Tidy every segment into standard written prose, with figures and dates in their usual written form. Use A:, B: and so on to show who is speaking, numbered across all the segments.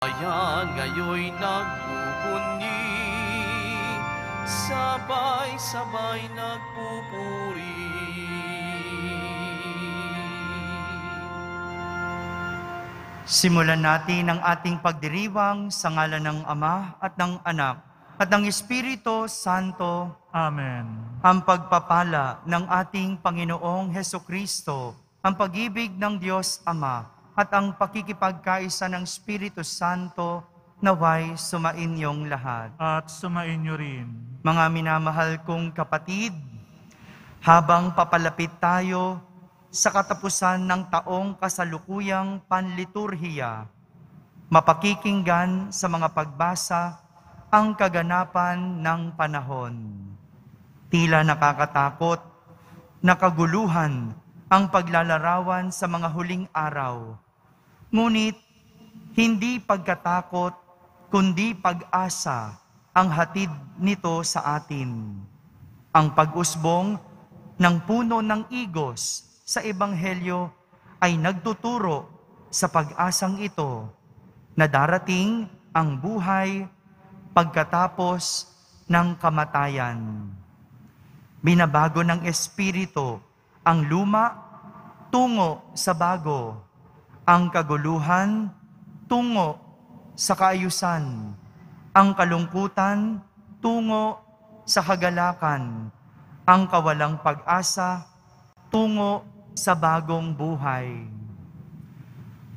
A: Ayan ngayoy nagbubunyi, sabay-sabay nagpupuri.
B: Simulan natin ang ating pagdiriwang sa ngalan ng Ama at ng Anak at ng Espiritu Santo.
C: Amen.
B: Ang pagpapala ng ating Panginoong Hesukristo, ang pag-ibig ng Diyos Ama, at ang pakikipagkaisa ng Espiritu Santo naway sumainyong lahat.
C: At sumainyo rin.
B: Mga minamahal kong kapatid, habang papalapit tayo sa katapusan ng taong kasalukuyang panliturhiya, mapakikinggan sa mga pagbasa ang kaganapan ng panahon. Tila nakakatakot, nakaguluhan ang paglalarawan sa mga huling araw. Ngunit, hindi pagkatakot, kundi pag-asa ang hatid nito sa atin. Ang pag-usbong ng puno ng igos sa Ebanghelyo ay nagtuturo sa pag-asang ito na darating ang buhay pagkatapos ng kamatayan. Binabago ng Espiritu ang luma tungo sa bago, ang kaguluhan tungo sa kaayusan, ang kalungkutan tungo sa kagalakan, ang kawalang pag-asa tungo sa bagong buhay.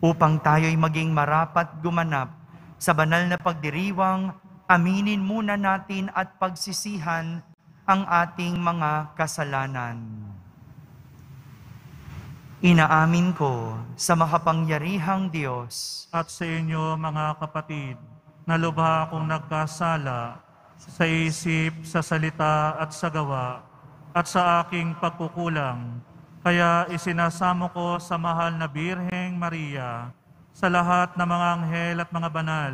B: Upang tayo'y maging marapat gumanap sa banal na pagdiriwang, aminin muna natin at pagsisihan ang ating mga kasalanan. Inaamin ko sa makapangyarihang Diyos
C: At sa inyo mga kapatid, na lubha akong nagkasala sa isip, sa salita at sa gawa, at sa aking pagkukulang. Kaya isinasamo ko sa mahal na Birheng Maria, sa lahat ng mga anghel at mga banal,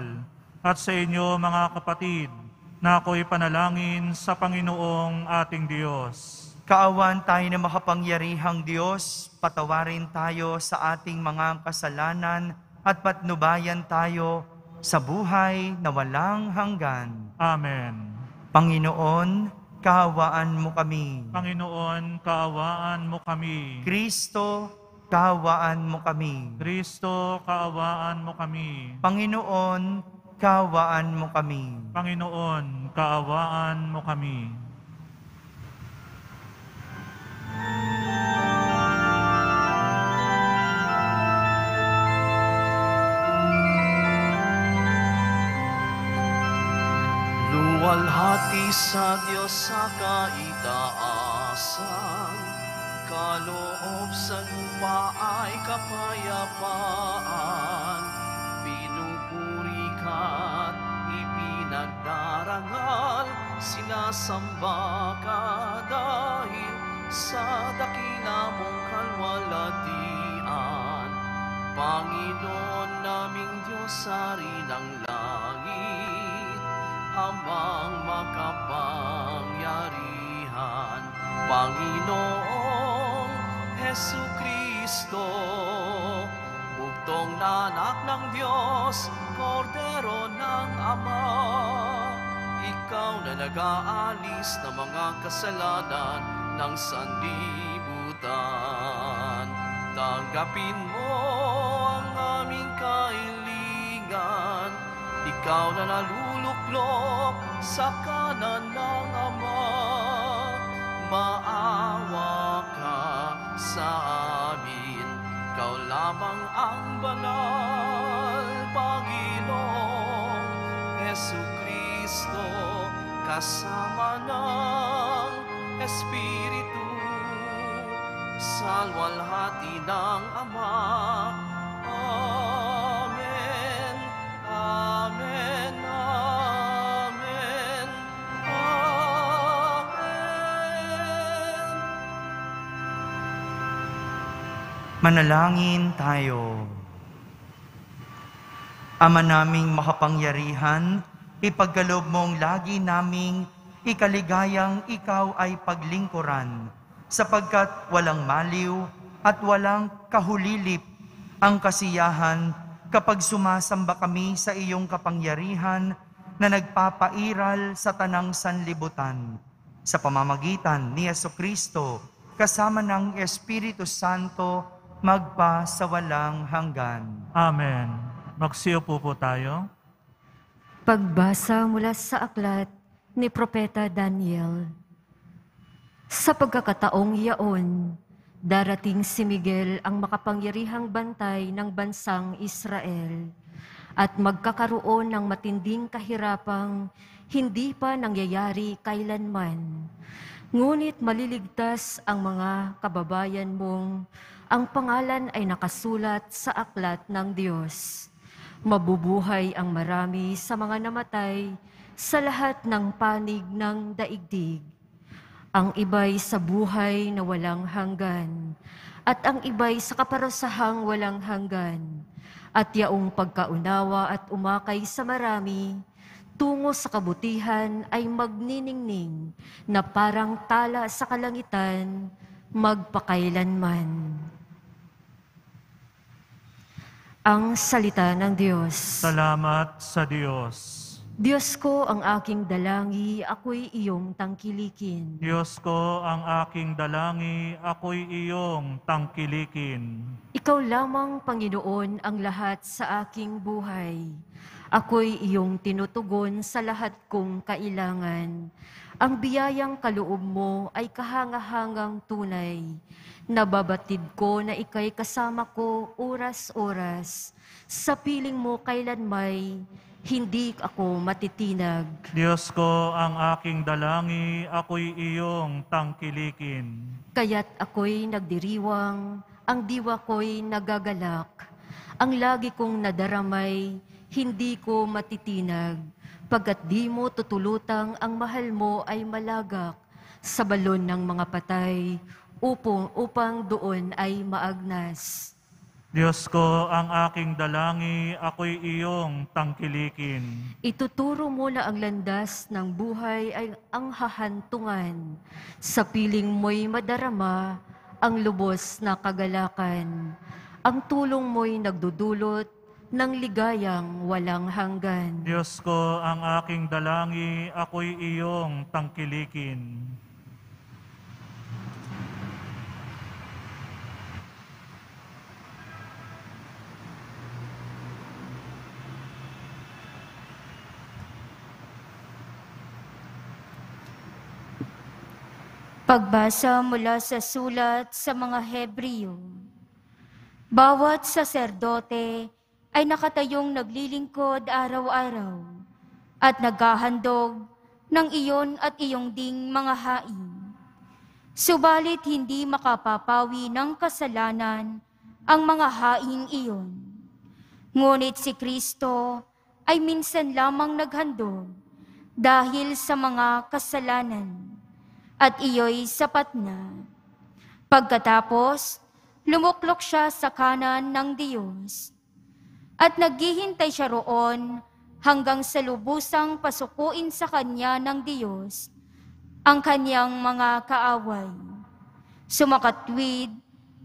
C: at sa inyo mga kapatid, na ako'y panalangin sa Panginoong ating Diyos.
B: Kaawan tayo ng makapangyarihang Diyos, patawarin tayo sa ating mga kasalanan at patnubayan tayo sa buhay na walang hanggan.
C: Amen.
B: Panginoon, kaawaan mo kami.
C: Panginoon, kaawaan mo kami.
B: Kristo, kaawaan mo kami.
C: Kristo, kaawaan mo kami.
B: Panginoon, kaawaan mo kami.
C: Panginoon, kaawaan mo kami.
A: Luwalhati sa Diyos sa kaitaasan, kaloob sa lupa ay kapayapaan. Pinupuri ka't ipinagdarangal, sinasamba ka dahil sa dakila mong kalwalhatian. Panginoon naming Diyos, Hari ng langit, Amang makapangyarihan, Panginoong Hesukristo, bugtong na anak ng Diyos, Kordero ng Ama. Ikaw na nag-aalis ng mga kasalanan ng sanlibutan. Tanggapin mo ang aming kahilingan, ikaw na naluluklok sa kanan ng Ama. Maawa ka sa amin, ikaw lamang ang banal, Panginoong Hesukristo, kasama ng Espiritu, sa luwalhati ng Ama. Amen. Amen, amen, amen.
B: Manalangin tayo. Ama naming makapangyarihan, ipagkaloob mong lagi naming ikaligayang ikaw ay paglingkuran, sapagkat walang maliw at walang kahulilip ang kasiyahan kapag sumasamba kami sa iyong kapangyarihan na nagpapairal sa tanang sanlibutan. Sa pamamagitan ni Jesucristo, kasama ng Espiritu Santo, magpa sa walang hanggan.
C: Amen. Magsiupo po tayo.
D: Pagbasa mula sa aklat ni Propeta Daniel. Sa pagkakataong yaon, darating si Miguel ang makapangyarihang bantay ng bansang Israel at magkakaroon ng matinding kahirapang hindi pa nangyayari kailanman. Ngunit maliligtas ang mga kababayan mong ang pangalan ay nakasulat sa aklat ng Diyos. Mabubuhay ang marami sa mga namatay sa lahat ng panig ng daigdig. Ang iba'y sa buhay na walang hanggan, at ang iba'y sa kaparasahang walang hanggan, at yaong pagkaunawa at umakay sa marami, tungo sa kabutihan ay magniningning na parang tala sa kalangitan, magpakailanman. Ang salita ng Diyos.
C: Salamat sa Diyos.
D: Diyos ko ang aking dalangi, ako'y iyong tangkilikin.
C: Diyos ko ang aking dalangi, ako'y iyong tangkilikin.
D: Ikaw lamang, Panginoon, ang lahat sa aking buhay. Ako'y iyong tinutugon sa lahat kong kailangan. Ang biyayang kaloob mo ay kahangahangang tunay. Nababatid ko na ika'y kasama ko oras-oras. Sa piling mo kailanmay, hindi ako matitinag.
C: Diyos ko ang aking dalangi, ako'y iyong tangkilikin.
D: Kaya't ako'y nagdiriwang, ang diwa ko'y nagagalak. Ang lagi kong nadaramay, hindi ko matitinag. Pagkat di mo tutulutang ang mahal mo ay malagak sa balon ng mga patay, upang doon ay maagnas.
C: Diyos ko ang aking dalangi, ako'y iyong tangkilikin.
D: Ituturo mo na ang landas ng buhay ay ang hahantungan. Sa piling mo'y madarama ang lubos na kagalakan. Ang tulong mo'y nagdudulot ng ligayang walang hanggan.
C: Diyos ko ang aking dalangi, ako'y iyong tangkilikin.
E: Pagbasa mula sa sulat sa mga Hebreo. Bawat saserdote ay nakatayong naglilingkod araw-araw at naghahandog ng iyon at iyong ding mga hain. Subalit hindi makapapawi ng kasalanan ang mga haing iyon. Ngunit si Kristo ay minsan lamang naghandog dahil sa mga kasalanan. At iyo'y sapat na. Pagkatapos, lumuklok siya sa kanan ng Diyos. At naghihintay siya roon hanggang sa lubusang pasukuin sa kanya ng Diyos ang kanyang mga kaaway. Sumakatwid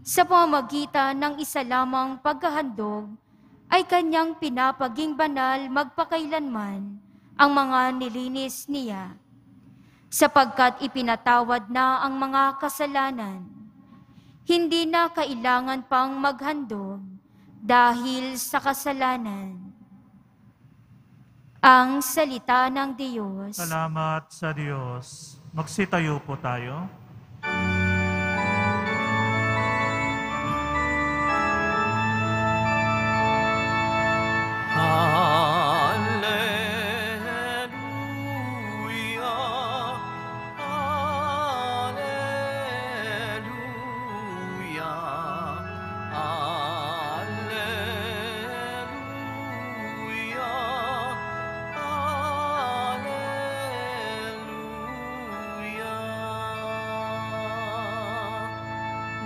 E: sa pamamagitan ng isa lamang paghahandog ay kanyang pinapaging banal magpakailanman ang mga nilinis niya. Sapagkat ipinatawad na ang mga kasalanan, hindi na kailangan pang maghandog dahil sa kasalanan. Ang salita ng Diyos.
C: Salamat sa Diyos. Magsitayo po tayo.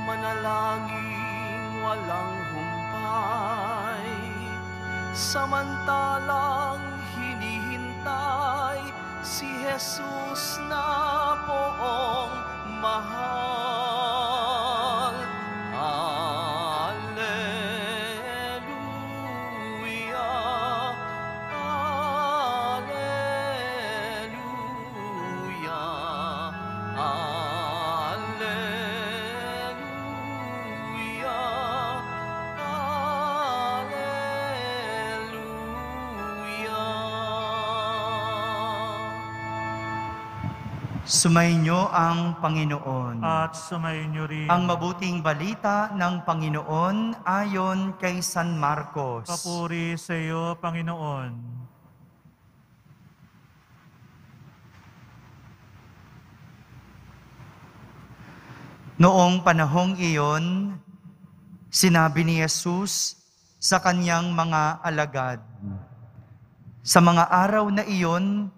A: Manalangin walang humpay, samantalang hinihintay si Jesus na poong mahal. Alleluia,
B: Sumainyo ang Panginoon.
C: At sumainyo rin.
B: Ang mabuting balita ng Panginoon ayon kay San Marcos.
C: Papuri sa iyo, Panginoon.
B: Noong panahong iyon, sinabi ni Jesus sa kanyang mga alagad, sa mga araw na iyon,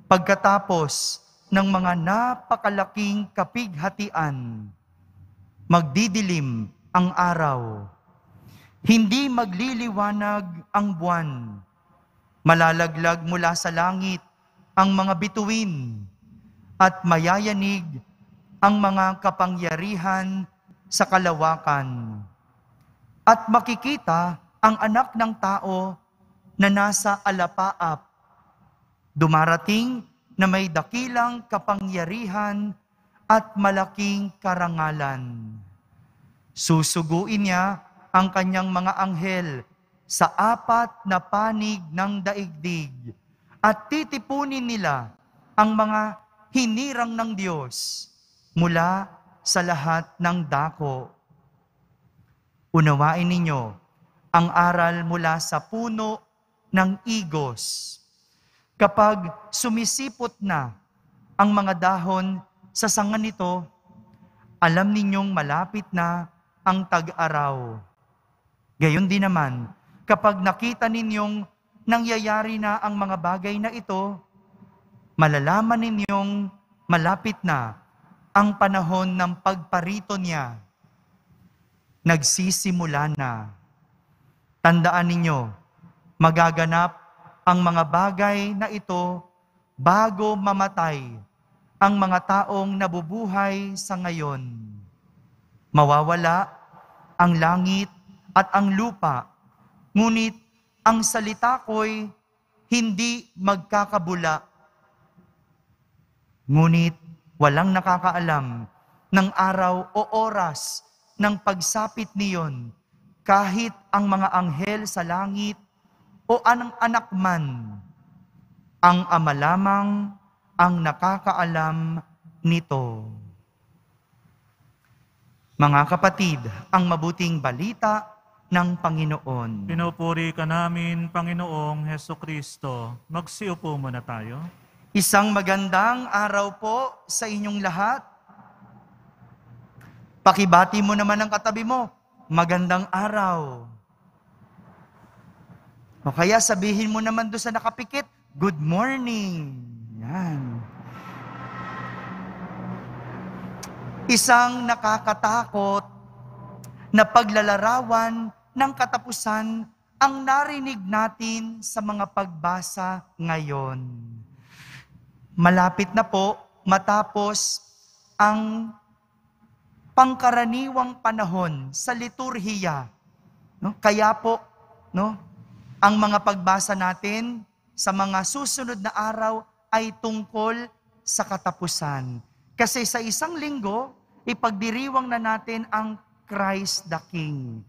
B: pagkatapos ng mga napakalaking kapighatian, magdidilim ang araw, hindi magliliwanag ang buwan, malalaglag mula sa langit ang mga bituin, at mayayanig ang mga kapangyarihan sa kalawakan. At makikita ang anak ng tao na nasa alapaap, dumarating na may dakilang kapangyarihan at malaking karangalan. Susuguin niya ang kanyang mga anghel sa 4 na panig ng daigdig at titipunin nila ang mga hinirang ng Diyos mula sa lahat ng dako. Unawain ninyo ang aral mula sa puno ng igos. Kapag sumisipot na ang mga dahon sa sanga nito, alam ninyong malapit na ang tag-araw. Gayon din naman, kapag nakita ninyong nangyayari na ang mga bagay na ito, malalaman ninyong malapit na ang panahon ng pagparito niya. Nagsisimula na. Tandaan ninyo, magaganap ang mga bagay na ito bago mamatay ang mga taong nabubuhay sa ngayon. Mawawala ang langit at ang lupa, ngunit ang salita ko'y hindi magkakabula. Ngunit walang nakakaalam ng araw o oras ng pagsapit niyon, kahit ang mga anghel sa langit o anong anak man, ang Ama lamang ang nakakaalam nito. Mga kapatid, ang mabuting balita ng Panginoon.
C: Pinupuri ka namin, Panginoong Hesukristo. Magsiupo muna tayo.
B: Isang magandang araw po sa inyong lahat. Pakibati mo naman ang katabi mo, magandang araw. O kaya sabihin mo naman doon sa nakapikit, good morning. Yan. Isang nakakatakot na paglalarawan ng katapusan ang narinig natin sa mga pagbasa ngayon. Malapit na po matapos ang pangkaraniwang panahon sa liturhiya. No? Kaya po, no? Ang mga pagbasa natin sa mga susunod na araw ay tungkol sa katapusan. Kasi sa isang linggo, ipagdiriwang na natin ang Christ the King.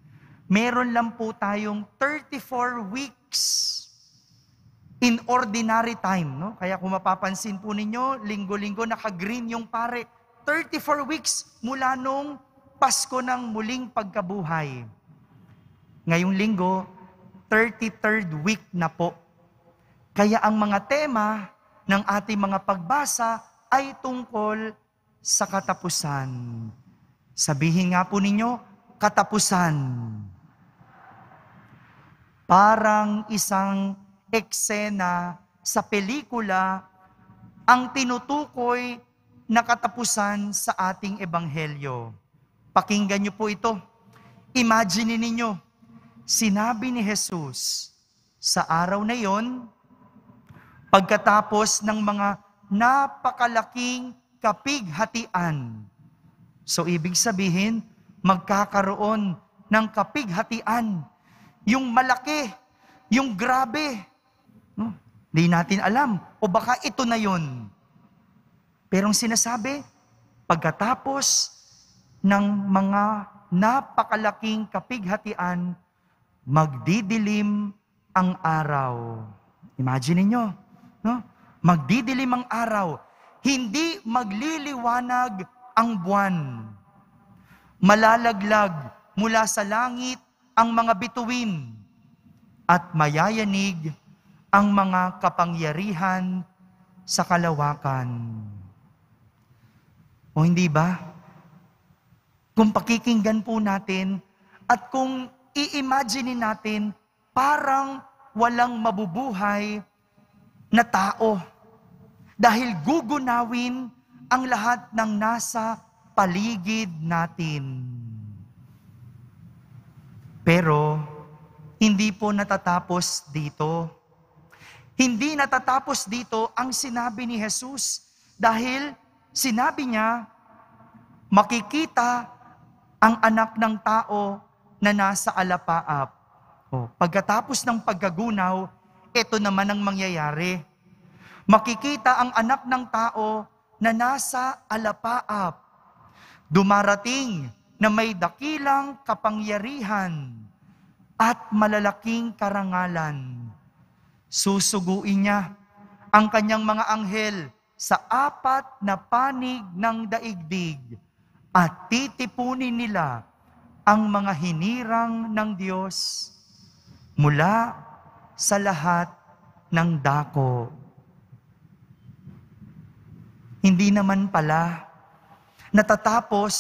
B: Meron lang po tayong 34 weeks in ordinary time. No? Kaya kung mapapansin po ninyo, linggo-linggo naka-green yung pare. 34 weeks mula nung Pasko ng muling pagkabuhay. Ngayong linggo, 33rd week na po. Kaya ang mga tema ng ating mga pagbasa ay tungkol sa katapusan. Sabihin nga po ninyo, katapusan. Parang isang eksena sa pelikula ang tinutukoy na katapusan sa ating ebanghelyo. Pakinggan niyo po ito. Imagine ninyo, sinabi ni Jesus sa araw na iyon, pagkatapos ng mga napakalaking kapighatian. So ibig sabihin, magkakaroon ng kapighatian. Yung malaki, yung grabe. No? Di natin alam. O baka ito na yun. Pero ang sinasabi, pagkatapos ng mga napakalaking kapighatian, magdidilim ang araw. Imagine niyo, no? Magdidilim ang araw. hindi magliliwanag ang buwan. Malalaglag mula sa langit ang mga bituin at mayayanig ang mga kapangyarihan sa kalawakan. O hindi ba? Kung pakikinggan po natin at kung i-imagine natin, parang walang mabubuhay na tao dahil gugunawin ang lahat ng nasa paligid natin. Pero hindi po natatapos dito. Hindi natatapos dito ang sinabi ni Jesus dahil sinabi niya, makikita ang anak ng tao na nasa alapaap. Pagkatapos ng pagkagunaw, ito naman ang mangyayari. Makikita ang anak ng tao na nasa alapaap. Dumarating na may dakilang kapangyarihan at malalaking karangalan. Susuguin niya ang kanyang mga anghel sa 4 na panig ng daigdig at titipunin nila ang mga hinirang ng Diyos mula sa lahat ng dako. Hindi naman pala natatapos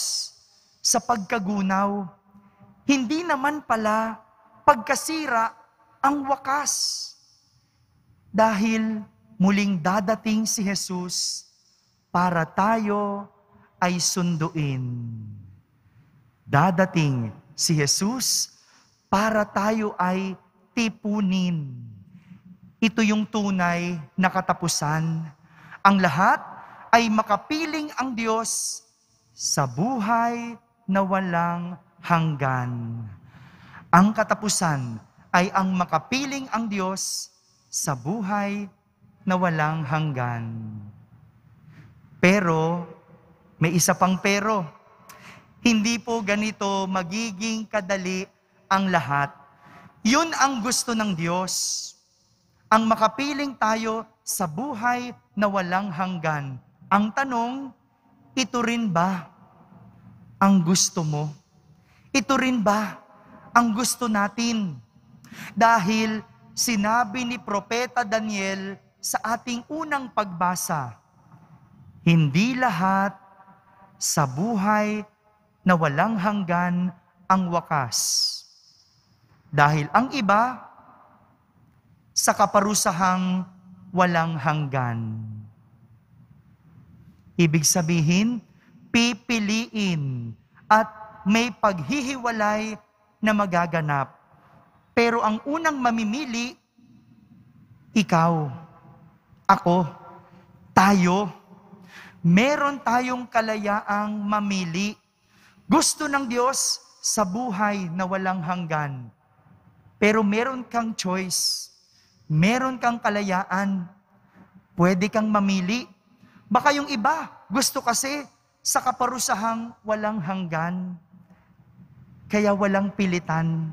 B: sa pagkagunaw. Hindi naman pala pagkasira ang wakas. Dahil muling dadating si Jesus para tayo ay sunduin. Dadating si Jesus para tayo ay tipunin. Ito yung tunay na katapusan. Ang lahat ay makapiling ang Diyos sa buhay na walang hanggan. Ang katapusan ay ang makapiling ang Diyos sa buhay na walang hanggan. Pero, may isa pang pero. Hindi po ganito magiging kadali ang lahat. Yun ang gusto ng Diyos. Ang makapiling tayo sa buhay na walang hanggan. Ang tanong, ito rin ba ang gusto mo? Ito rin ba ang gusto natin? Dahil sinabi ni Propeta Daniel sa ating unang pagbasa, hindi lahat sa buhay na walang hanggan ang wakas. Dahil ang iba sa kaparusahang walang hanggan. Ibig sabihin, pipiliin at may paghihiwalay na magaganap. Pero ang unang mamimili, ikaw, ako, tayo. Meron tayong kalayaang mamili. Gusto ng Diyos sa buhay na walang hanggan. Pero meron kang choice. Meron kang kalayaan. Pwede kang mamili. Baka yung iba, gusto kasi sa kaparusahang walang hanggan. Kaya walang pilitan.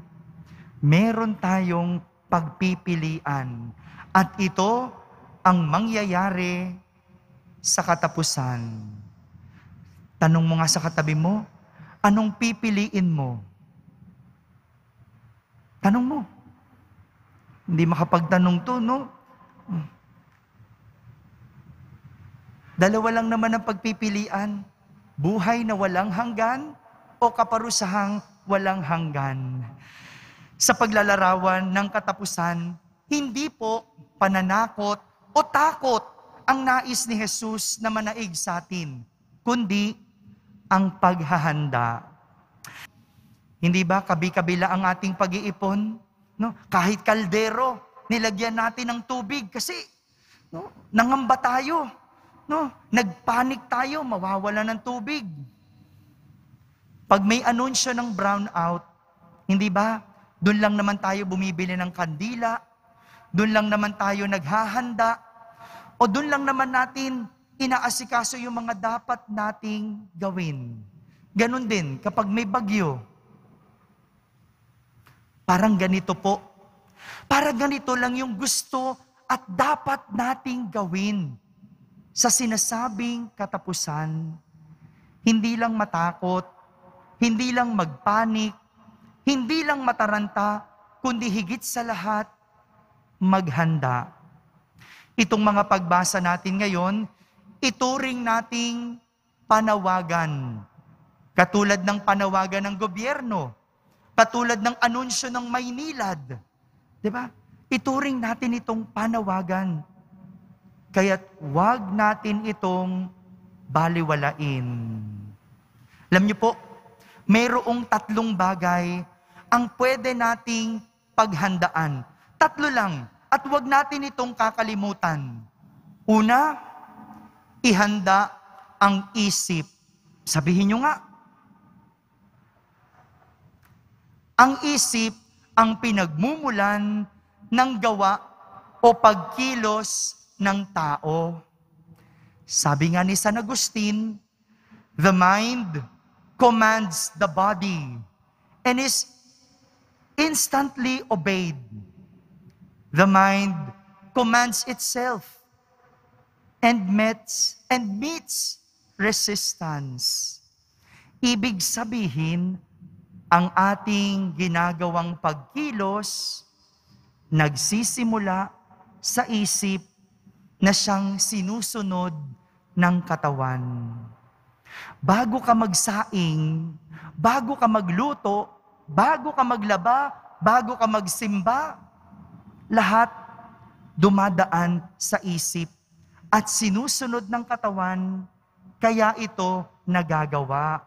B: Meron tayong pagpipilian. At ito ang mangyayari sa katapusan. Tanong mo nga sa katabi mo, anong pipiliin mo? Tanong mo. Hindi makapagtanong to, no? Dalawa lang naman ang pagpipilian. Buhay na walang hanggan o kaparusahang walang hanggan. Sa paglalarawan ng katapusan, hindi po pananakot o takot ang nais ni Jesus na manaig sa atin, kundi ang paghahanda. Hindi ba kabi-kabila ang ating pag-iipon? No? Kahit kaldero, nilagyan natin ng tubig kasi nangamba tayo. No? Nagpanik tayo, mawawala ng tubig. Pag may anunsyo ng brownout, hindi ba? Doon lang naman tayo bumibili ng kandila, doon lang naman tayo naghahanda, o doon lang naman natin inaasikaso yung mga dapat nating gawin. Ganon din kapag may bagyo. Parang ganito po. Parang ganito lang yung gusto at dapat nating gawin sa sinasabing katapusan. Hindi lang matakot, hindi lang magpanik, hindi lang mataranta, kundi higit sa lahat, maghanda. Itong mga pagbasa natin ngayon, ituring nating panawagan. Katulad ng panawagan ng gobyerno, katulad ng anunsyo ng Maynilad. Diba? Ituring natin itong panawagan. Kaya't wag natin itong baliwalain. Alam niyo po, mayroong 3 bagay ang pwede nating paghandaan. 3 lang, at wag natin itong kakalimutan. Una, ihanda ang isip. Sabihin niyo nga, ang isip ang pinagmumulan ng gawa o pagkilos ng tao. Sabi nga ni San Agustin, the mind commands the body and is instantly obeyed. The mind commands itself and meets resistance. Ibig sabihin, ang ating ginagawang pagkilos nagsisimula sa isip na siyang sinusunod ng katawan. Bago ka magsaing, bago ka magluto, bago ka maglaba, bago ka magsimba, lahat dumadaan sa isip at sinusunod ng katawan, kaya ito nagagawa.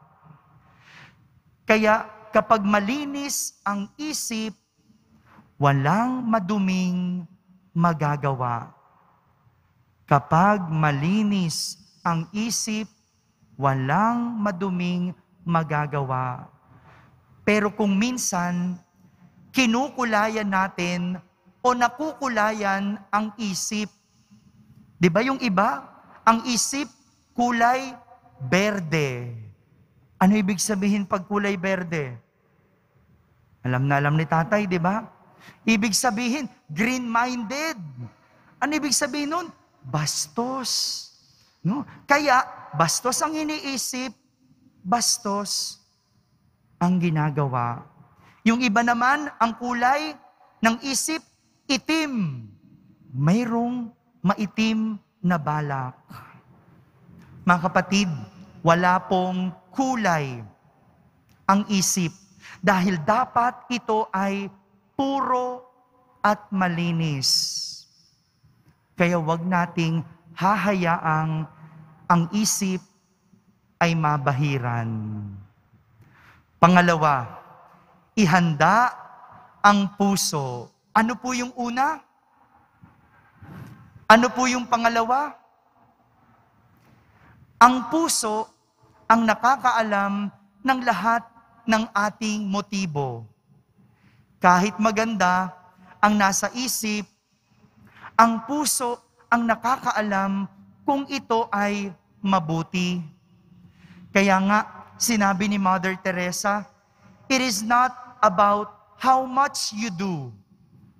B: Kaya kapag malinis ang isip, walang maduming magagawa. Kapag malinis ang isip, walang maduming magagawa. Pero kung minsan, kinukulayan natin o nakukulayan ang isip. Di ba yung iba, ang isip kulay berde. Ano ibig sabihin pag kulay berde? Alam na alam ni tatay, di ba? Ibig sabihin, green-minded. Ano ibig sabihin nun? Bastos. No? Kaya, bastos ang iniisip, bastos ang ginagawa. Yung iba naman, ang kulay ng isip, itim. Mayroong maitim na balak. Mga kapatid, wala pong kulay ang isip dahil dapat ito ay puro at malinis. Kaya wag nating hahayaang ang isip ay mabahiran. Pangalawa, ihanda ang puso. Ano po yung una? Ano po yung pangalawa? Ang puso ang nakakaalam ng lahat ng ating motibo. Kahit maganda ang nasa isip, ang puso ang nakakaalam kung ito ay mabuti. Kaya nga, sinabi ni Mother Teresa, it is not about how much you do,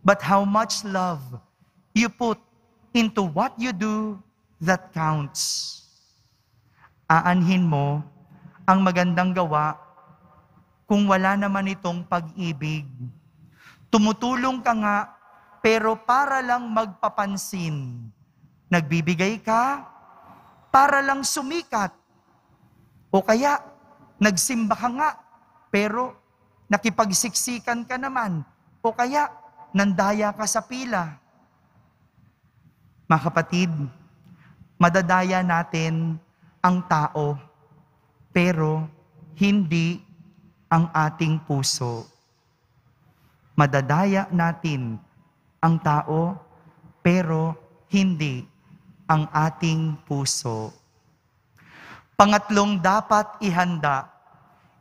B: but how much love you put into what you do that counts. Aanhin mo ang magandang gawa kung wala naman itong pag-ibig. Tumutulong ka nga, pero para lang magpapansin. Nagbibigay ka para lang sumikat. O kaya, nagsimba ka nga, pero nakipagsiksikan ka naman. O kaya, nandaya ka sa pila. Mga kapatid, madadaya natin ang tao, pero hindi ang ating puso. Madadaya natin ang tao, pero hindi ang ating puso. Pangatlong dapat ihanda.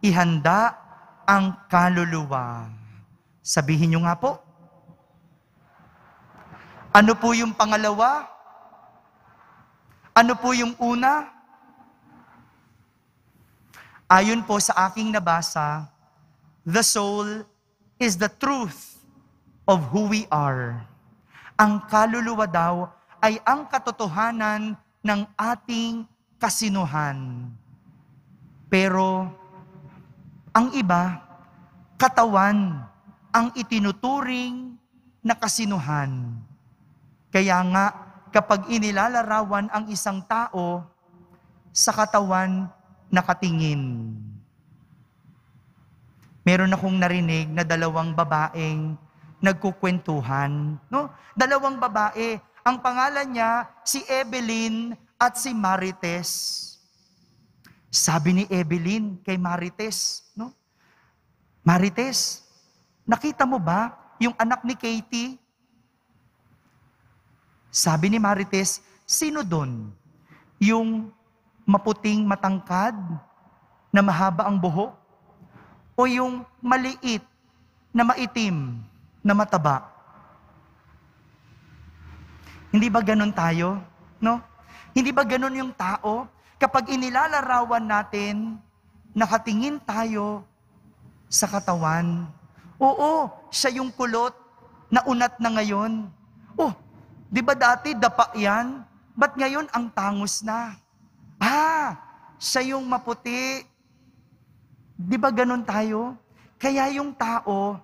B: Ihanda ang kaluluwa. Sabihin nyo nga po. Ano po yung pangalawa? Ano po yung una? Ayon po sa aking nabasa, the soul is the truth of who we are. Ang kaluluwa daw ay ang katotohanan ng ating kasinuhan. Pero ang iba, katawan ang itinuturing na kasinuhan. Kaya nga, kapag inilalarawan ang isang tao, sa katawan nakatingin. Meron akong narinig na 2 babaeng nagkukwentuhan. No? 2 babae. Ang pangalan niya, si Evelyn at si Marites. Sabi ni Evelyn kay Marites, no? Marites, nakita mo ba yung anak ni Katie? Sabi ni Marites, sino doon? Yung maputing matangkad na mahaba ang buhok? O yung maliit na maitim na mataba? Hindi ba ganun tayo? No? Hindi ba ganun yung tao? Kapag inilalarawan natin, nakatingin tayo sa katawan. Oo, siya yung kulot na unat na ngayon. Oh, di ba dati dapa yan? Ba't ngayon ang tangos na? Siya yung maputi. Di ba ganun tayo? Kaya yung tao,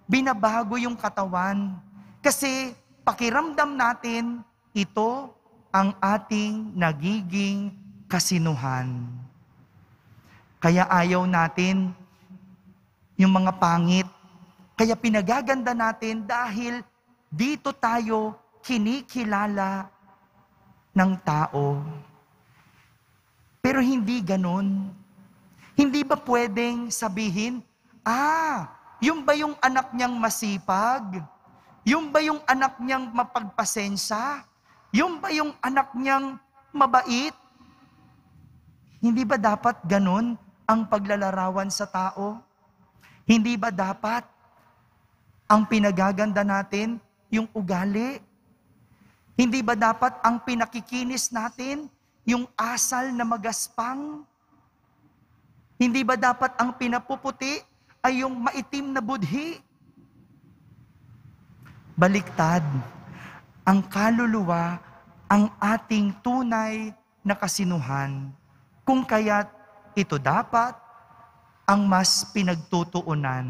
B: binabago yung katawan. Kasi pakiramdam natin, ito ang ating nagiging kasinuhan. Kaya ayaw natin yung mga pangit. Kaya pinagaganda natin dahil dito tayo kinikilala ng tao. Pero hindi ganun. Hindi ba pwedeng sabihin, yung ba yung anak niyang masipag? Yung ba yung anak niyang mapagpasensya? Yung ba yung anak niyang mabait? Hindi ba dapat ganun ang paglalarawan sa tao? Hindi ba dapat ang pinagaganda natin yung ugali? Hindi ba dapat ang pinakikinis natin yung asal na magaspang? Hindi ba dapat ang pinapuputi ay yung maitim na budhi? Baliktad, ang kaluluwa ang ating tunay na kasinuhan. Kung kaya't ito dapat ang mas pinagtutuunan.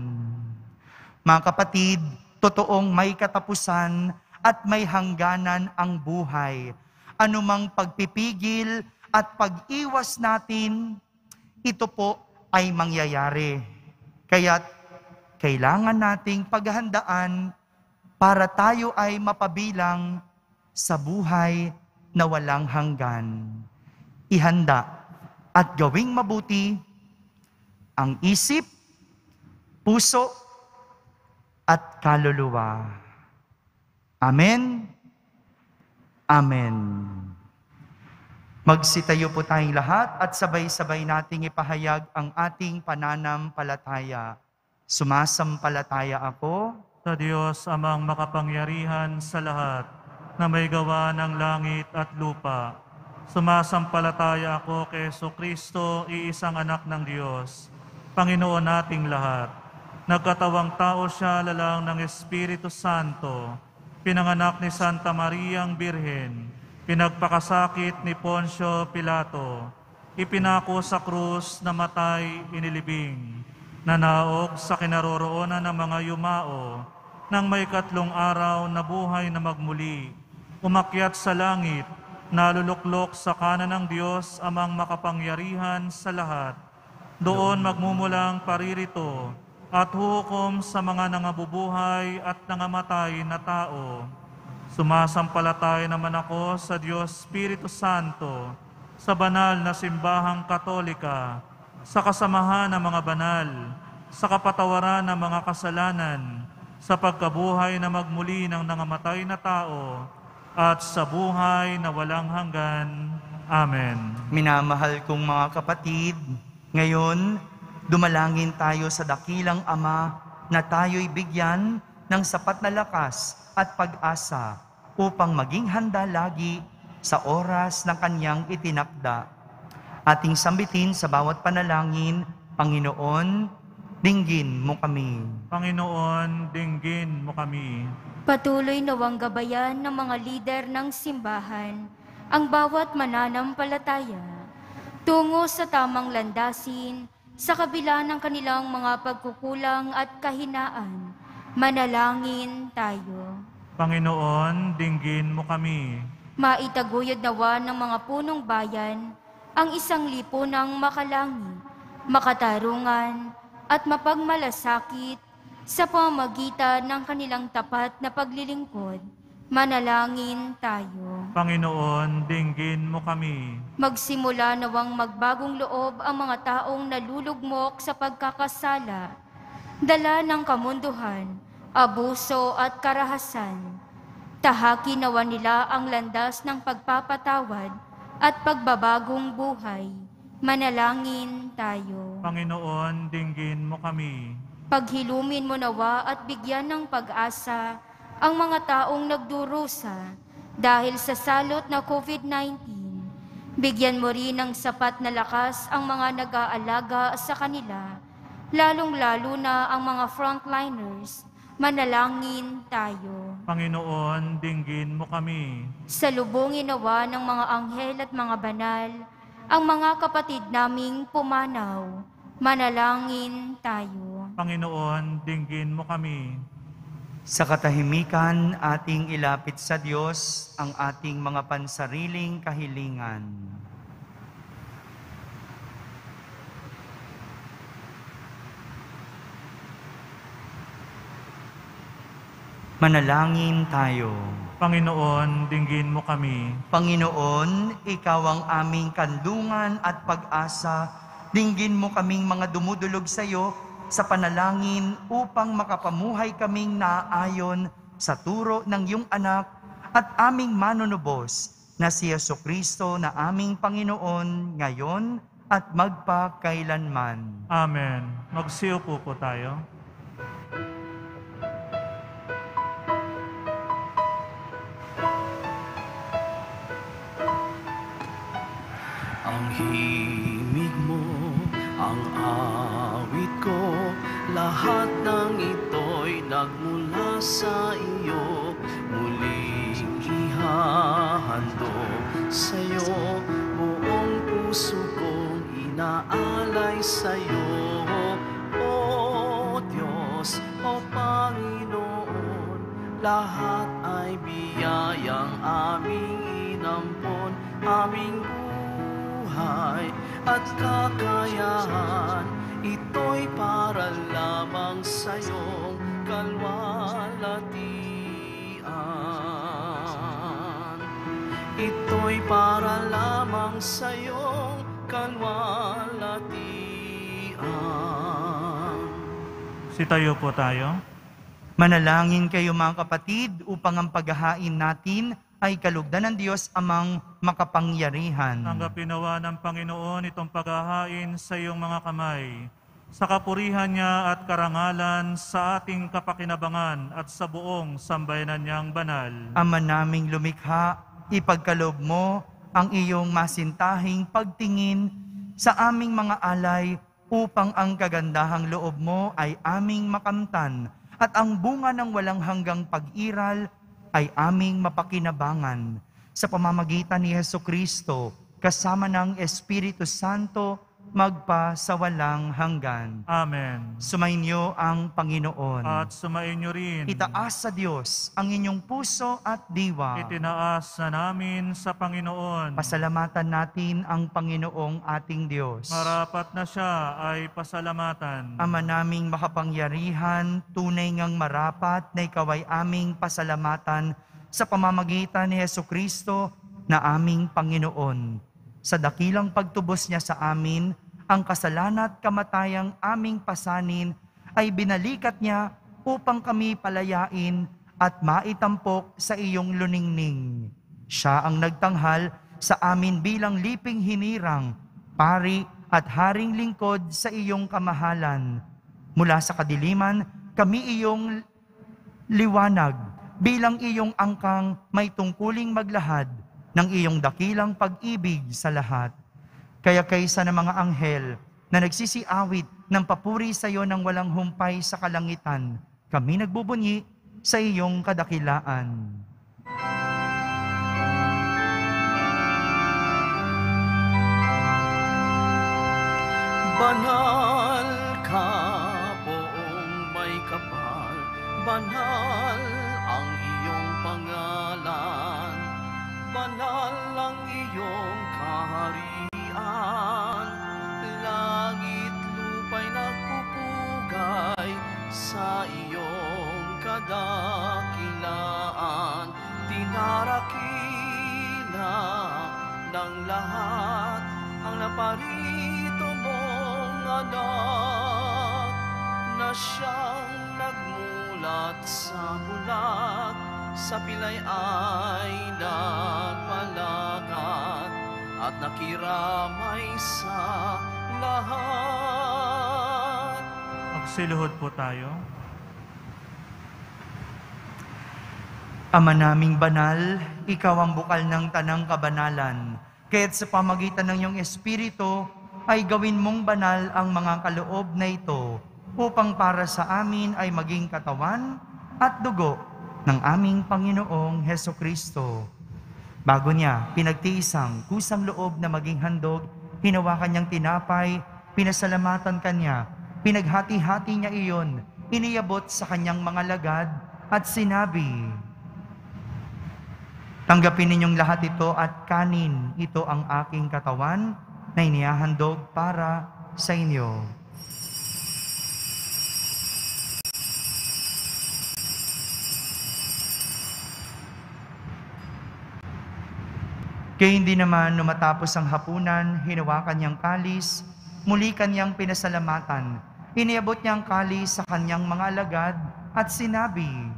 B: Mga kapatid, totoong may katapusan at may hangganan ang buhay. Anumang pagpipigil at pag-iwas natin, ito po ay mangyayari. Kaya't kailangan nating paghandaan para tayo ay mapabilang sa buhay na walang hanggan. Ihanda at gawing mabuti ang isip, puso, at kaluluwa. Amen. Amen. Magsitayo po tayong lahat at sabay-sabay nating ipahayag ang ating pananampalataya. Sumasampalataya ako
C: Sa Diyos amang makapangyarihan sa lahat, na may gawa ng langit at lupa. Sumasampalataya ako kay Jesucristo, iisang anak ng Diyos, Panginoon nating lahat. Nagkatawang tao siya lalang ng Espiritu Santo, pinanganak ni Santa Mariang Birhen, pinagpakasakit ni Poncio Pilato, ipinako sa krus, namatay, inilibing, nanaog sa kinaroroonan ng mga yumao, nang may 3 araw na buhay na magmuli, umakyat sa langit, naluluklok sa kanan ng Diyos amang makapangyarihan sa lahat. Doon magmumulang paririto at hukom sa mga nangabubuhay at nangamatay na tao. Sumasampalataya naman ako sa Diyos Espiritu Santo, sa banal na simbahang Katolika, sa kasamahan ng mga banal, sa kapatawaran ng mga kasalanan, sa pagkabuhay na magmuli ng nangamatay na tao, at sa buhay na walang hanggan. Amen.
B: Minamahal kong mga kapatid, ngayon, dumalangin tayo sa dakilang Ama na tayo'y bigyan ng sapat na lakas at pag-asa upang maging handa lagi sa oras ng kanyang itinakda. Ating sambitin sa bawat panalangin, Panginoon, dinggin mo kami.
C: Panginoon, dinggin mo kami.
E: Patuloy nawang gabayan ng mga lider ng simbahan ang bawat mananampalataya tungo sa tamang landasin sa kabila ng kanilang mga pagkukulang at kahinaan. Manalangin tayo.
C: Panginoon, dinggin mo kami.
E: Maitaguyod nawa ng mga punong bayan ang isang lipunang makalangi, makatarungan at mapagmalasakit sa pamamagitan ng kanilang tapat na paglilingkod. Manalangin tayo.
C: Panginoon, dinggin mo kami.
E: Magsimula nawang magbagong loob ang mga taong nalulugmok sa pagkakasala, dala ng kamunduhan, abuso at karahasan. Tahaki nawa nila ang landas ng pagpapatawad at pagbabagong buhay. Manalangin tayo.
C: Panginoon, dinggin mo kami.
E: Paghilumin mo nawa at bigyan ng pag-asa ang mga taong nagdurusa dahil sa salot na COVID-19. Bigyan mo rin ng sapat na lakas ang mga nag-aalaga sa kanila, lalong-lalo na ang mga frontliners. Manalangin tayo.
C: Panginoon, dinggin mo kami.
E: Salubungin nawa ng mga anghel at mga banal ang mga kapatid naming pumanaw. Manalangin tayo.
C: Panginoon, dinggin mo kami.
B: Sa katahimikan, ating ilapit sa Diyos ang ating mga pansariling kahilingan. Manalangin tayo.
C: Panginoon, dinggin mo kami.
B: Panginoon, Ikaw ang aming kandungan at pag-asa. Dinggin mo kaming mga dumudulog sa iyo sa panalangin upang makapamuhay kaming naayon sa turo ng iyong anak at aming manunubos na si Jesucristo na aming Panginoon ngayon at magpakailanman.
C: Amen. Magsiupo po tayo.
A: Ang himig mo, ang awit ko, lahat ng ito'y nagmula sa iyo. Muling ihahandog sa iyo, buong puso kong inaalay sa iyo. O Diyos, o Panginoon, lahat ay biyayang aming inampon, aming buhay at kakayahan, ito'y para lamang sa iyong kalwalhatian. Ito'y para lamang sa iyong kalwalhatian.
C: Sitayo po tayo.
B: Manalangin kayo mga kapatid upang ang paghahain natin ay kalugdan ng Diyos amang makapangyarihan.
C: Tanggapin nawa ng Panginoon itong paghahain sa iyong mga kamay, sa kapurihan niya at karangalan sa ating kapakinabangan at sa buong sambayanan niyang banal.
B: Ama naming lumikha, ipagkaloob mo ang iyong masintahing pagtingin sa aming mga alay upang ang kagandahang loob mo ay aming makamtan at ang bunga ng walang hanggang pag-iral ay aming mapakinabangan sa pamamagitan ni Jesucristo kasama ng Espiritu Santo magpa sa walang hanggan.
C: Amen.
B: Sumainyo ang Panginoon.
C: At sumainyo rin.
B: Itaas sa Diyos ang inyong puso at diwa.
C: Itinaas na namin sa Panginoon.
B: Pasalamatan natin ang Panginoong ating Diyos.
C: Marapat na siya ay pasalamatan.
B: Ama naming makapangyarihan, tunay ngang marapat na ikaw ay aming pasalamatan sa pamamagitan ni Jesucristo na aming Panginoon. Sa dakilang pagtubos niya sa amin, ang kasalanan at kamatayang aming pasanin ay binalikat niya upang kami palayain at maitampok sa iyong luningning. Siya ang nagtanghal sa amin bilang liping hinirang, pari at haring lingkod sa iyong kamahalan. Mula sa kadiliman, kami iyong liwanag bilang iyong angkang may tungkuling maglahad ng iyong dakilang pag-ibig sa lahat. Kaya kaysa ng mga anghel na nagsisiawit ng papuri sa iyo ng walang humpay sa kalangitan, kami nagbubunyi sa iyong kadakilaan.
A: Banal ka, poong may kapal, banal ang iyong pangalan, banal ang iyong kaharian, langit lupa'y nagpupugay sa iyong kadakilaan, tinarakila ng lahat ang naparito mong anak, na siyang nagmulat sa bulat, sa pilay ay nagpalakat, at nakiramay sa lahat.
C: Magsiluhod po tayo.
B: Ama naming banal, ikaw ang bukal ng tanang kabanalan. Kaya't sa pamagitan ng iyong Espiritu, ay gawin mong banal ang mga kaloob na ito, upang para sa amin ay maging katawan at dugo ng aming Panginoong Hesukristo. Bago niya pinagtiisang kusang loob na maging handog, hinawakan niyang tinapay, pinasalamatan kanya, pinaghati-hati niya iyon, iniabot sa kanyang mga lagad at sinabi, "Tanggapin ninyong lahat ito at kanin, ito ang aking katawan na inihahandog para sa inyo." Kaya hindi naman matapos ang hapunan, hinawakan niyang kalis, muli kanyang pinasalamatan, iniabot niyang kalis sa kanyang mga alagad at sinabi,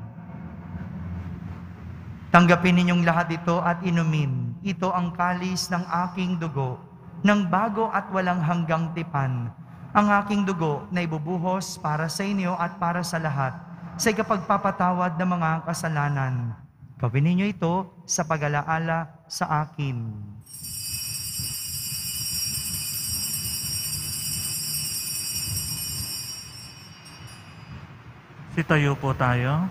B: "Tanggapin ninyong lahat ito at inumin. Ito ang kalis ng aking dugo, ng bago at walang hanggang tipan. Ang aking dugo na ibubuhos para sa inyo at para sa lahat, sa ikapagpapatawad ng mga kasalanan. Gawin ninyo ito sa pag-alaala sa akin."
C: Sitayo po tayo.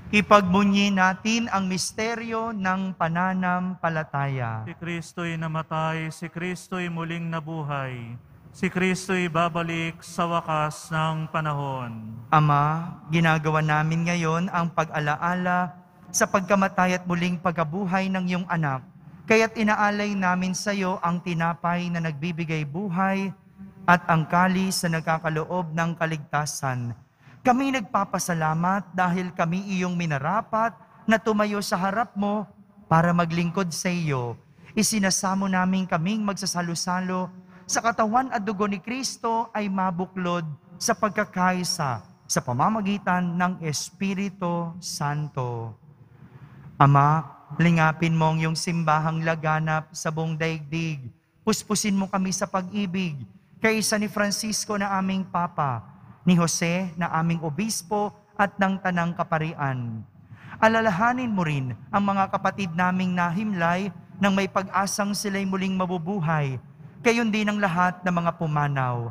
B: Ipagbunyi natin ang misteryo ng pananampalataya.
C: Si Kristo'y namatay, si Kristo'y muling nabuhay. Si Kristo'y babalik sa wakas ng panahon.
B: Ama, ginagawa namin ngayon ang pag-alaala sa pagkamatay at muling pagkabuhay ng iyong anak. Kaya't inaalay namin sa iyo ang tinapay na nagbibigay buhay at ang kalis na nagkakaloob ng kaligtasan. Kami nagpapasalamat dahil kami iyong minarapat na tumayo sa harap mo para maglingkod sa iyo. Isinasamo namin kaming magsasalo-salo sa katawan at dugo ni Kristo ay mabuklod sa pagkakaisa sa pamamagitan ng Espiritu Santo. Ama, lingapin mo ang iyong simbahang laganap sa buong daigdig. Puspusin mo kami sa pag-ibig, kaisa ni Francisco na aming Papa, ni Jose na aming Obispo at ng Tanang Kaparian. Alalahanin mo rin ang mga kapatid naming nahimlay nang may pag-asang sila'y muling mabubuhay, gayon din ang lahat ng mga pumanaw.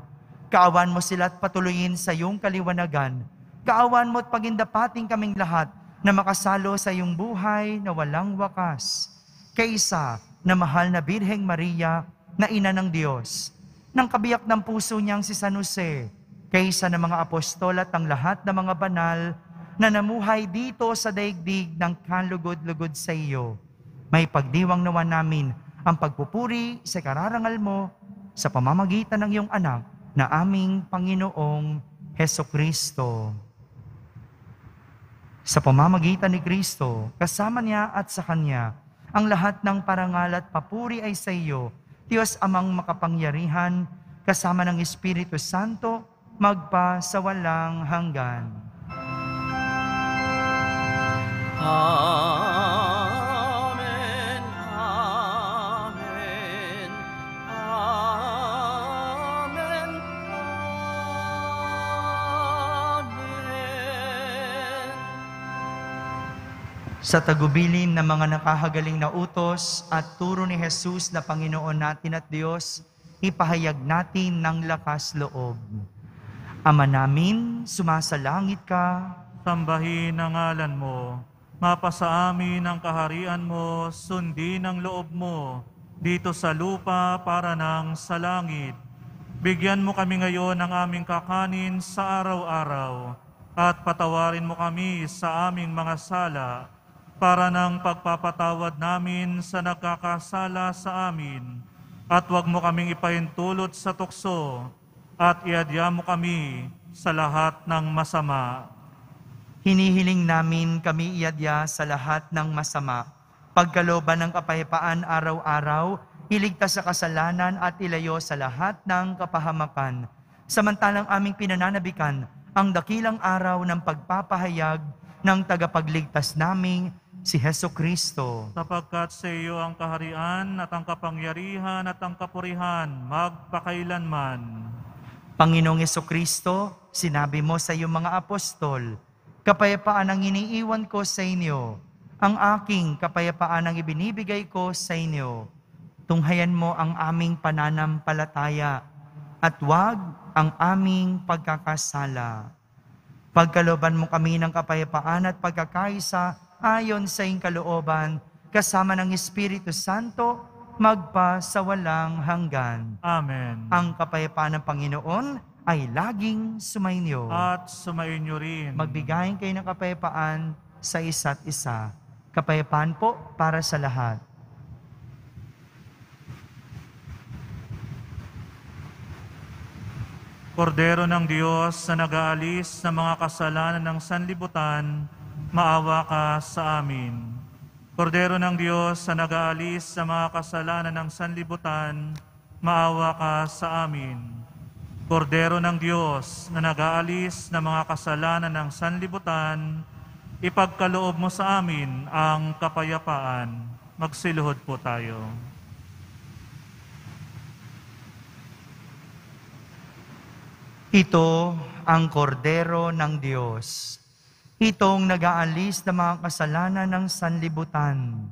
B: Kaawan mo sila at patuloyin sa iyong kaliwanagan. Kaawan mo at pagindapating kaming lahat na makasalo sa iyong buhay na walang wakas. Kaisa na mahal na Birheng Maria na Ina ng Diyos, ng kabiyak ng puso niyang si San Jose, kaisa ng mga apostol at ang lahat ng mga banal na namuhay dito sa daigdig ng kalugod-lugod sa iyo. May pagdiwang nawa namin ang pagpupuri sa kararangal mo sa pamamagitan ng iyong anak na aming Panginoong Hesukristo. Sa pamamagitan ni Kristo, kasama niya at sa Kanya, ang lahat ng parangal at papuri ay sa iyo, Diyos Amang makapangyarihan, kasama ng Espiritu Santo, magpa sa walang hanggan.
A: Amen, amen, amen, amen.
B: Sa tagubilin ng mga nakahagaling na utos at turo ni Jesus na Panginoon natin at Diyos, ipahayag natin ng lakas loob. Ama namin, sumasalangit ka.
C: Sambahin ang ngalan mo. Mapasa amin ang kaharian mo, sundin ang loob mo, dito sa lupa para nang sa langit. Bigyan mo kami ngayon ng aming kakanin sa araw-araw at patawarin mo kami sa aming mga sala para ng pagpapatawad namin sa nagkakasala sa amin. At huwag mo kaming ipahintulot sa tukso at iadya mo kami sa lahat ng masama.
B: Hinihiling namin kami iadya sa lahat ng masama. Pagkalooban ng kapayapaan araw-araw, iligtas sa kasalanan at ilayo sa lahat ng kapahamakan. Samantalang aming pinananabikan ang dakilang araw ng pagpapahayag ng tagapagligtas naming si Heso Kristo.
C: Sapagkat sa iyo ang kaharian at ang kapangyarihan at ang kapurihan magpakailanman.
B: Panginoong Heso Kristo, sinabi mo sa iyong mga apostol, kapayapaan ang iniiwan ko sa inyo, ang aking kapayapaan ang ibinibigay ko sa inyo. Tunghayan mo ang aming pananampalataya at huwag ang aming pagkakasala. Pagkalooban mo kami ng kapayapaan at pagkakaisa ayon sa iyong kalooban, kasama ng Espiritu Santo, magpa sa walang hanggan.
C: Amen.
B: Ang kapayapaan ng Panginoon ay laging sumainyo.
C: At sumainyo rin.
B: Magbigayin kayo ng kapayapaan sa isa't isa. Kapayapaan po para sa lahat.
C: Kordero ng Diyos na nag-aalis ng mga kasalanan ng sanlibutan, maawa ka sa amin. Kordero ng Diyos na nag-aalis sa mga kasalanan ng sanlibutan, maawa ka sa amin. Kordero ng Diyos na nag-aalis ng mga kasalanan ng sanlibutan, ipagkaloob mo sa amin ang kapayapaan. Magsiluhod po tayo.
B: Ito ang kordero ng Diyos. Itong nag-aalis ng mga kasalanan ng sanlibutan.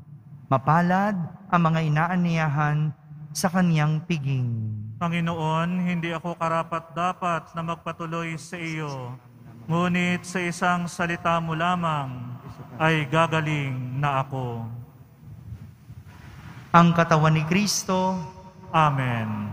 B: Mapalad ang mga inaaniyahan sa kaniyang piging.
C: Panginoon, hindi ako karapat-dapat na magpatuloy sa iyo, ngunit sa isang salita mo lamang ay gagaling na ako.
B: Ang katawan ni Kristo.
C: Amen.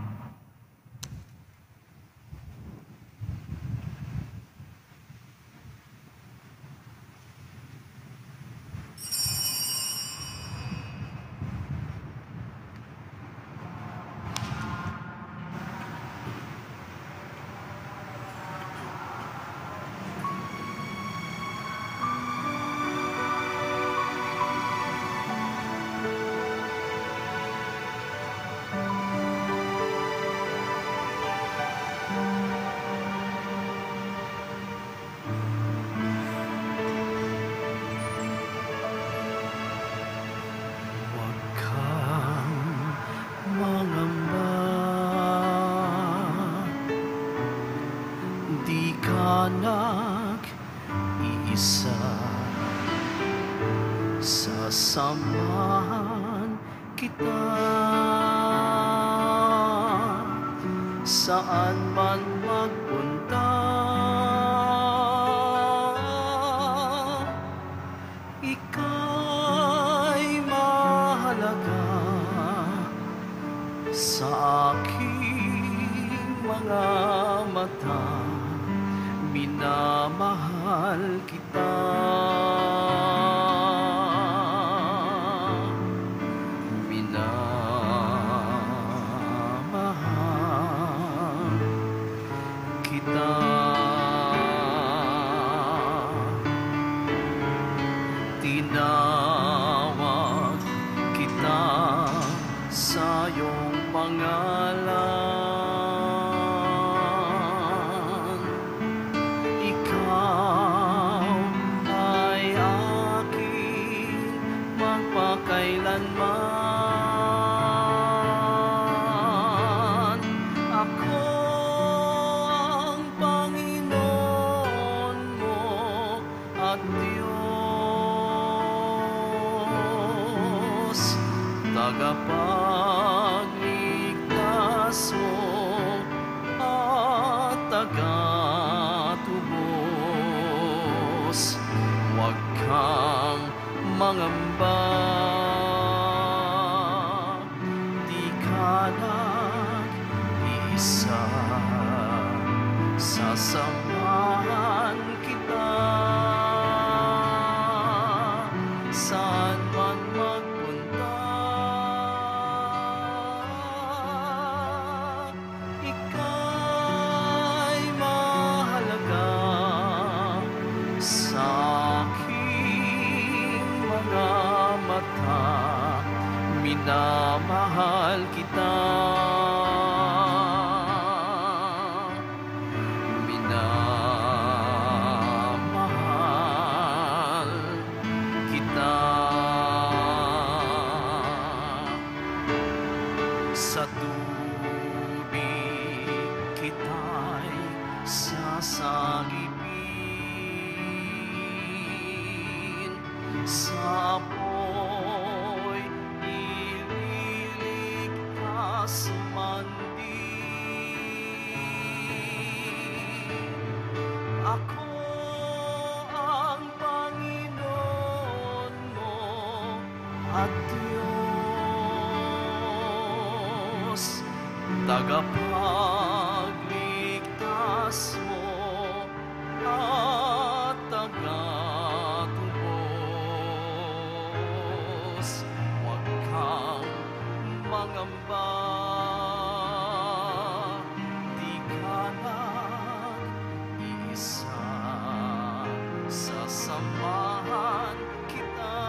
A: Isa sasamahan kita saan man magpunta. Ika'y mahalaga sa aking mga mata. Minamahal kita. Minamahal kita. Tinawag kita sa iyong pangalan. Kailanman ako ang Panginoon mo at Diyos, tagapagligtas mo at tagatubos. Huwag kang mangamba. Isa minamahal kita. Minamahal kita. Sa tubig kita'y sasagipin, sa apoy ililigtas man din. Ako ang Panginoon mo at Diyos, tagapagligtas mo at tagatubos. Huwag kang mangamba, di ka nag-iisa, sasamahan kita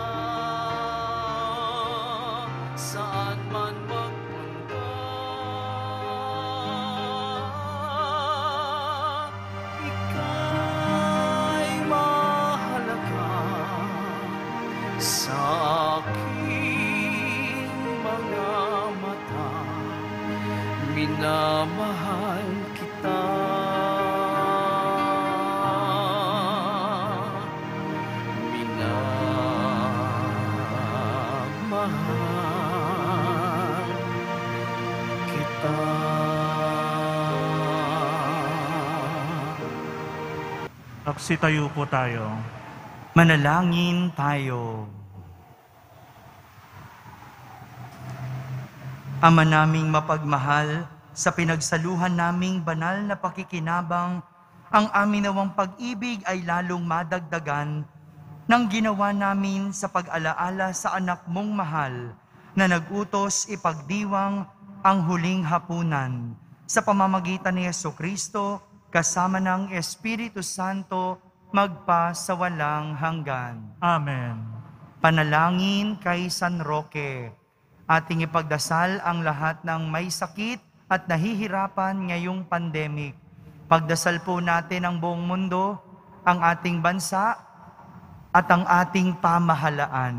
A: saan man magpunta. Ika'y mahalaga sa aking mga mata. Minamahal kita. Minamahal kita.
C: Magsitayo po tayo.
B: Manalangin tayo. Ama naming mapagmahal, sa pinagsaluhan naming banal na pakikinabang, ang amin nawang pag-ibig ay lalong madagdagan ng ginawa namin sa pag-alaala sa anak mong mahal na nag-utos ipagdiwang ang huling hapunan sa pamamagitan ni Jesucristo kasama ng Espiritu Santo magpa sa walang hanggan.
C: Amen.
B: Panalangin kay San Roque. Ating ipagdasal ang lahat ng may sakit at nahihirapan ngayong pandemic. Pagdasal po natin ang buong mundo, ang ating bansa, at ang ating pamahalaan.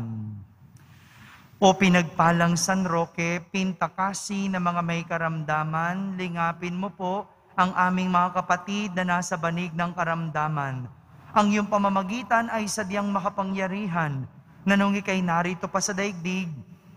B: O pinagpalang San Roque, pintakasi ng mga may karamdaman, lingapin mo po ang aming mga kapatid na nasa banig ng karamdaman. Ang iyong pamamagitan ay sadyang makapangyarihan na nung ika'y narito pa sa daigdig,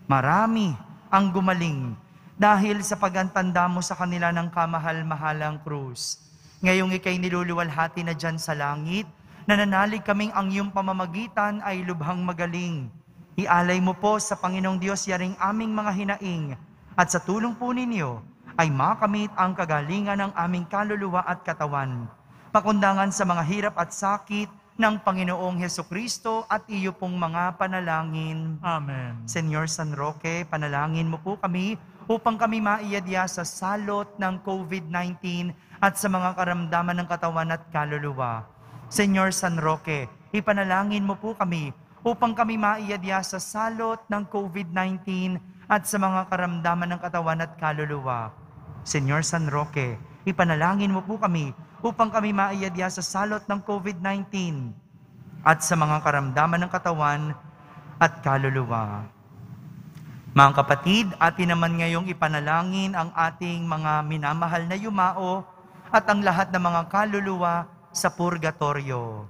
B: marami ang gumaling dahil sa pagantanda mo sa kanila ng kamahal-mahalang krus. Ngayong ika'y niluluwalhati na dyan sa langit, nananalig kaming ang iyong pamamagitan ay lubhang magaling. Ialay mo po sa Panginoong Diyos yaring aming mga hinaing at sa tulong po ninyo ay makamit ang kagalingan ng aming kaluluwa at katawan. Pakundangan sa mga hirap at sakit ng Panginoong Hesukristo at iyo pong mga panalangin.
C: Amen.
B: Senyor San Roque, panalangin mo po kami upang kami maiyadya sa salot ng COVID-19 at sa mga karamdaman ng katawan at kaluluwa. Senyor San Roque, ipanalangin mo po kami upang kami maiyadya sa salot ng COVID-19 at sa mga karamdaman ng katawan at kaluluwa. Senyor San Roque, ipanalangin mo po kami upang kami maiyadya sa salot ng COVID-19 at sa mga karamdaman ng katawan at kaluluwa. Mga kapatid, atin naman ngayong ipanalangin ang ating mga minamahal na yumao at ang lahat ng mga kaluluwa sa purgatorio.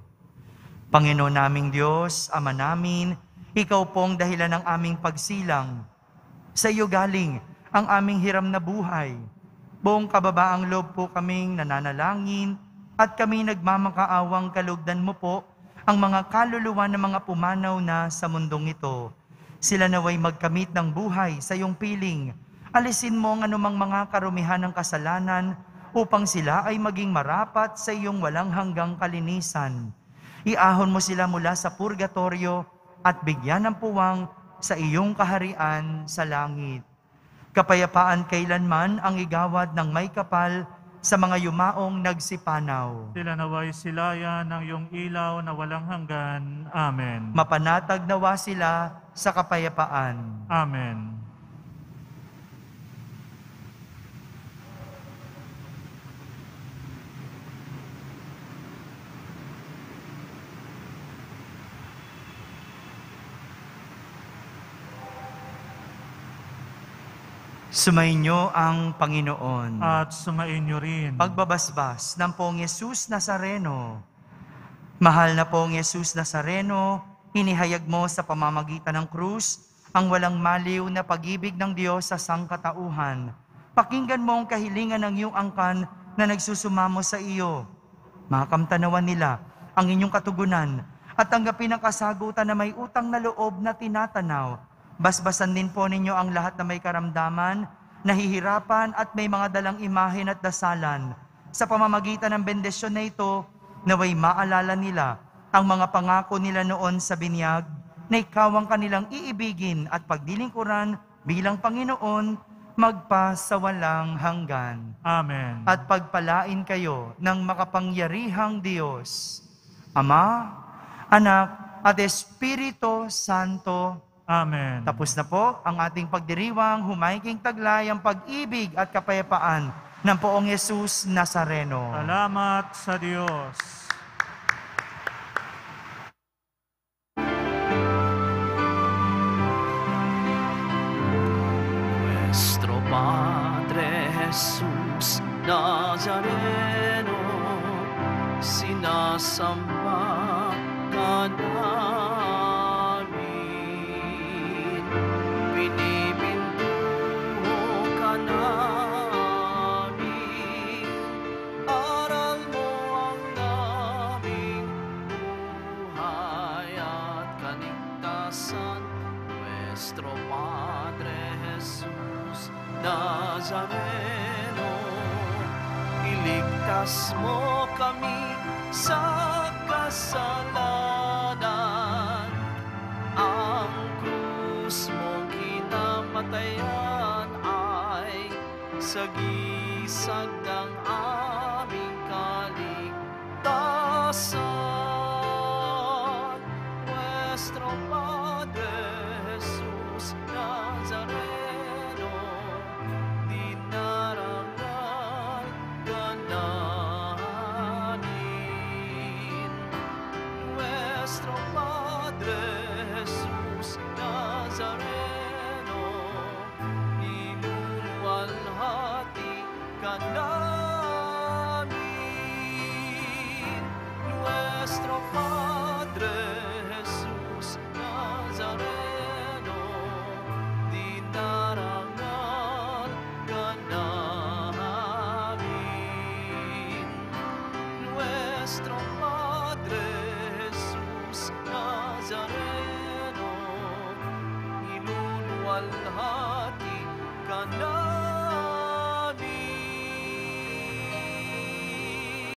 B: Panginoon naming Diyos, Ama namin, Ikaw pong dahilan ng aming pagsilang. Sa iyo galing ang aming hiram na buhay. Buong kababaang loob po kaming nananalangin at kami nagmamakaawang kalugdan mo po ang mga kaluluwa ng mga pumanaw na sa mundong ito. Sila naway magkamit ng buhay sa iyong piling. Alisin mo ang anumang mga karumihan ng kasalanan upang sila ay maging marapat sa iyong walang hanggang kalinisan. Iahon mo sila mula sa purgatorio at bigyan ng puwang sa iyong kaharian sa langit. Kapayapaan kailanman ang igawad ng may kapal sa mga yumaong nagsipanaw.
C: Sila naway silayan ng iyong ilaw na walang hanggan. Amen.
B: Mapanatag nawa sila sa kapayapaan.
C: Amen.
B: Sumainyo ang Panginoon.
C: At sumainyo rin.
B: Pagbabasbas ng Poong Yesus Nazareno. Mahal na Poong Yesus Nazareno, inihayag mo sa pamamagitan ng krus ang walang maliw na pag-ibig ng Diyos sa sangkatauhan. Pakinggan mo ang kahilingan ng iyong angkan na nagsusumamo sa iyo. Makamtanawan nila ang inyong katugunan at tanggapin ang kasagutan na may utang na loob na tinatanaw. Basbasan din po ninyo ang lahat na may karamdaman, nahihirapan at may mga dalang imahen at dasalan. Sa pamamagitan ng bendisyon na ito, naway maalala nila ang mga pangako nila noon sa binyag, na ikaw ang kanilang iibigin at pagdilingkuran bilang Panginoon, magpasawalang hanggan.
C: Amen.
B: At pagpalain kayo ng makapangyarihang Diyos, Ama, Anak, at Espiritu Santo.
C: Amen.
B: Tapos na po ang ating pagdiriwang, humayging taglay ang pag-ibig at kapayapaan ng Poong Yesus Nazareno.
C: Salamat sa Diyos.
A: Nuestro Padre Jesus Nazareno, sinasamba ka namin, pinipintuho ka namin, aral mo ang aming buhay at kaligtasan. Nuestro Padre Jesus Nazareno, iligtas mo kami sa kasalanan. Ang krus mong kinamatayan ay sagisag ng aming kaligtasan. Nuestro Padre Jesus Nazareno, dinarangal ka namin. Nuestro Padre Jesus Nazareno, inuluwalhati ka namin. Nuestro Padre Jesus Nazareno, dinarangal ka namin. Nuestro Padre Jesus Nazareno, inuluwalhati ka namin.